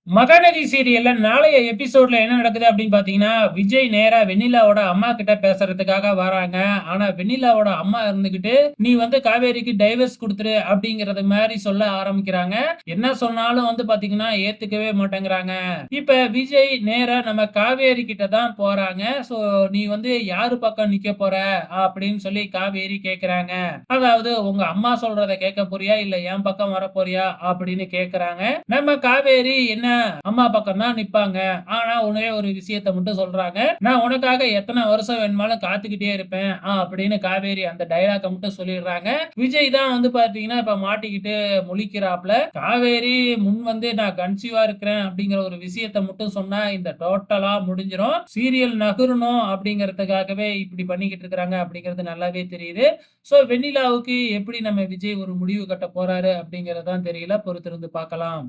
மகாநதி சீரியல்ல நாளைய எபிசோட்ல என்ன நடக்குது அப்படின்னு பாத்தீங்கன்னா, விஜய் நேரா வெண்ணிலாவோட அம்மா கிட்ட பேசுறதுக்காக வராங்க. ஆனா வெண்ணிலாவோட அம்மா இருந்துகிட்டு, "நீ வந்து காவேரிக்கு டைவர்ஸ் குடுத்துரு" அப்படிங்கிறது மாரி சொல்ல ஆரம்பிக்கிறாங்க. என்ன சொன்னாலும் வந்து பாத்தீங்கன்னா, ஏத்துக்கவே மாட்டேங்கிறாங்க. இப்ப விஜய் நேரா நம்ம காவேரி கிட்ட தான் போறாங்க. "சோ நீ வந்து யாரு பக்கம் நிக்க போற?" அப்படின்னு சொல்லி காவேரி கேட்கறாங்க. அதாவது, "உங்க அம்மா சொல்றத கேட்க போறியா? இல்ல என் பக்கம் வரப்போறியா?" அப்படின்னு கேட்கறாங்க. நம்ம காவேரி, "என்ன அம்மா பக்கம் தான் நிப்பாங்க. ஆனா ஒரே ஒரு விஷயத்த மட்டும் சொல்றாங்க. நான் உனக்காக எத்தன வருஷம் வேணுமானாலும் காத்துக்கிட்டே இருப்பேன்." அப்படின்னு காவேரி அந்த டயலாக்க மட்டும் சொல்லிடுறாங்க. விஜய் தான் வந்து பார்த்தீங்கன்னா, இப்ப மாட்டிக்கிட்டு முழிக்கிறாப்ல. காவேரி முன் வந்து நான் கன்சீவா இருக்கிறேன் அப்படிங்கிற ஒரு விஷயத்த மட்டும் சொன்னா, இந்த டோட்டலா முடிஞ்சிரும். சீரியல் நகரணும் அப்படிங்கிறதுக்காகவே இப்படி பண்ணிக்கிட்டு இருக்கிறாங்க அப்படிங்கிறது நல்லாவே தெரியுது. சோ வெண்ணிலாவுக்கு எப்படி நம்ம விஜய் ஒரு முடிவு கட்ட போறாரு அப்படிங்கிறது தான் தெரியல. பொறுத்திருந்து பார்க்கலாம்.